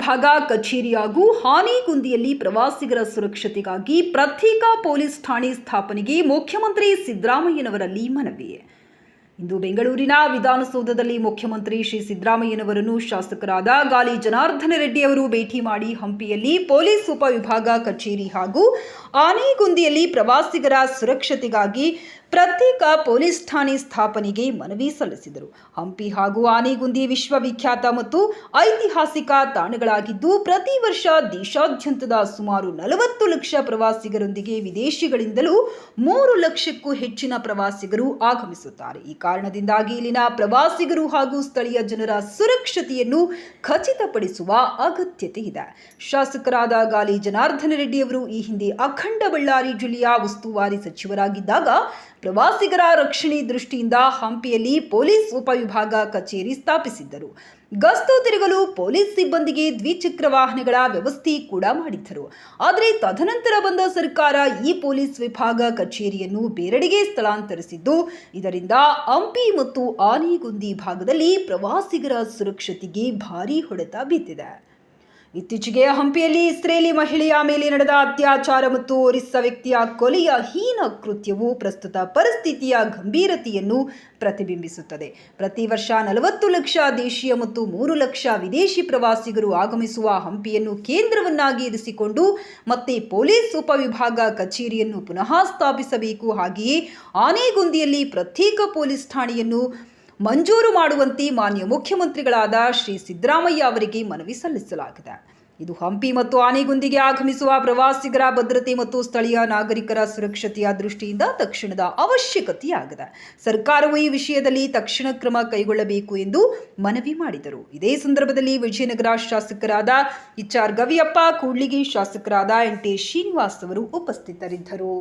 ಉಪವಿಭಾಗ ಕಚೇರಿ ಹಾಗೂ ಆನೆಗುಂದಿಯಲ್ಲಿ ಪ್ರವಾಸಿಗರ ಸುರಕ್ಷತೆಗಾಗಿ ಪ್ರತ್ಯೇಕ ಪೊಲೀಸ್ ಠಾಣೆ ಸ್ಥಾಪನೆಗೆ ಮುಖ್ಯಮಂತ್ರಿ ಸಿದ್ದರಾಮಯ್ಯನವರಲ್ಲಿ ಮನವಿ. ಇಂದು ಬೆಂಗಳೂರಿನ ವಿಧಾನಸೌಧದಲ್ಲಿ ಮುಖ್ಯಮಂತ್ರಿ ಶ್ರೀ ಸಿದ್ದರಾಮಯ್ಯನವರನ್ನು ಶಾಸಕರಾದ ಗಾಲಿ ಜನಾರ್ದನ ರೆಡ್ಡಿ ಅವರು ಭೇಟಿ ಮಾಡಿ ಹಂಪಿಯಲ್ಲಿ ಪೊಲೀಸ್ ಉಪವಿಭಾಗ ಕಚೇರಿ ಹಾಗೂ ಆನೆಗುಂದಿಯಲ್ಲಿ ಪ್ರವಾಸಿಗರ ಸುರಕ್ಷತೆಗಾಗಿ ಪ್ರತ್ಯೇಕ ಪೊಲೀಸ್ ಠಾಣೆ ಸ್ಥಾಪನೆಗೆ ಮನವಿ ಸಲ್ಲಿಸಿದರು. ಹಂಪಿ ಹಾಗೂ ಆನೆಗುಂದಿ ವಿಶ್ವವಿಖ್ಯಾತ ಮತ್ತು ಐತಿಹಾಸಿಕ ತಾಣಗಳಾಗಿದ್ದು ಪ್ರತಿ ವರ್ಷ ದೇಶಾದ್ಯಂತದ ಸುಮಾರು 40 ಲಕ್ಷ ಪ್ರವಾಸಿಗರೊಂದಿಗೆ ವಿದೇಶಿಗಳಿಂದಲೂ 3 ಲಕ್ಷಕ್ಕೂ ಹೆಚ್ಚಿನ ಪ್ರವಾಸಿಗರು ಆಗಮಿಸುತ್ತಾರೆ. ಈ ಕಾರಣದಿಂದಾಗಿ ಇಲ್ಲಿನ ಪ್ರವಾಸಿಗರು ಹಾಗೂ ಸ್ಥಳೀಯ ಜನರ ಸುರಕ್ಷತೆಯನ್ನು ಖಚಿತಪಡಿಸುವ ಅಗತ್ಯತೆ ಇದೆ. ಶಾಸಕರಾದ ಗಾಲಿ ಜನಾರ್ದನ ರೆಡ್ಡಿ ಅವರು ಈ ಹಿಂದೆ ಅಖಂಡ ಬಳ್ಳಾರಿ ಜಿಲ್ಲೆಯ ಉಸ್ತುವಾರಿ ಸಚಿವರಾಗಿದ್ದಾಗ ಪ್ರವಾಸಿಗರ ರಕ್ಷಣೆ ದೃಷ್ಟಿಯಿಂದ ಹಂಪಿಯಲ್ಲಿ ಪೊಲೀಸ್ ಉಪವಿಭಾಗ ಕಚೇರಿ ಸ್ಥಾಪಿಸಿದ್ದರು. ಗಸ್ತು ತಿರುಗಲು ಪೊಲೀಸ್ ಸಿಬ್ಬಂದಿಗೆ ದ್ವಿಚಕ್ರ ವಾಹನಗಳ ವ್ಯವಸ್ಥೆ ಕೂಡ ಮಾಡಿದ್ದರು. ಆದರೆ ತದನಂತರ ಬಂದ ಸರ್ಕಾರ ಈ ಪೊಲೀಸ್ ವಿಭಾಗ ಕಚೇರಿಯನ್ನು ಬೇರೆಡೆಗೆ ಸ್ಥಳಾಂತರಿಸಿದ್ದು, ಇದರಿಂದ ಹಂಪಿ ಮತ್ತು ಆನೆಗುಂದಿ ಭಾಗದಲ್ಲಿ ಪ್ರವಾಸಿಗರ ಸುರಕ್ಷತೆಗೆ ಭಾರೀ ಹೊಡೆತ ಬಿದ್ದಿದೆ. ಇತ್ತೀಚೆಗೆ ಹಂಪಿಯಲ್ಲಿ ಇಸ್ರೇಲಿ ಮಹಿಳೆಯ ಮೇಲೆ ನಡೆದ ಅತ್ಯಾಚಾರ ಮತ್ತು ಒರಿಸ್ಸಾ ವ್ಯಕ್ತಿಯ ಕೊಲೆಯ ಹೀನ ಕೃತ್ಯವು ಪ್ರಸ್ತುತ ಪರಿಸ್ಥಿತಿಯ ಗಂಭೀರತೆಯನ್ನು ಪ್ರತಿಬಿಂಬಿಸುತ್ತದೆ. ಪ್ರತಿ ವರ್ಷ 40 ಲಕ್ಷ ದೇಶೀಯ ಮತ್ತು 3 ಲಕ್ಷ ವಿದೇಶಿ ಪ್ರವಾಸಿಗರು ಆಗಮಿಸುವ ಹಂಪಿಯನ್ನು ಕೇಂದ್ರವನ್ನಾಗಿ ಇರಿಸಿಕೊಂಡು ಮತ್ತೆ ಪೊಲೀಸ್ ಉಪವಿಭಾಗ ಕಚೇರಿಯನ್ನು ಪುನಃ ಸ್ಥಾಪಿಸಬೇಕು. ಹಾಗೆಯೇ ಆನೆಗುಂದಿಯಲ್ಲಿ ಪ್ರತ್ಯೇಕ ಪೊಲೀಸ್ ಠಾಣೆಯನ್ನು ಮಂಜೂರು ಮಾಡುವಂತೆ ಮಾನ್ಯ ಮುಖ್ಯಮಂತ್ರಿಗಳಾದ ಶ್ರೀ ಸಿದ್ದರಾಮಯ್ಯ ಅವರಿಗೆ ಮನವಿ ಸಲ್ಲಿಸಲಾಗಿದೆ. ಇದು ಹಂಪಿ ಮತ್ತು ಆನೆಗುಂದಿಗೆ ಆಗಮಿಸುವ ಪ್ರವಾಸಿಗರ ಭದ್ರತೆ ಮತ್ತು ಸ್ಥಳೀಯ ನಾಗರಿಕರ ಸುರಕ್ಷತೆಯ ದೃಷ್ಟಿಯಿಂದ ತಕ್ಷಣದ ಅವಶ್ಯಕತೆಯಾಗಿದೆ. ಸರ್ಕಾರವು ಈ ವಿಷಯದಲ್ಲಿ ತಕ್ಷಣ ಕ್ರಮ ಕೈಗೊಳ್ಳಬೇಕು ಎಂದು ಮನವಿ ಮಾಡಿದರು. ಇದೇ ಸಂದರ್ಭದಲ್ಲಿ ವಿಜಯನಗರ ಶಾಸಕರಾದ HR ಗವಿಯಪ್ಪ, ಕೂಡ್ಲಿಗಿ ಶಾಸಕರಾದ NT ಶ್ರೀನಿವಾಸ್ ಅವರು ಉಪಸ್ಥಿತರಿದ್ದರು.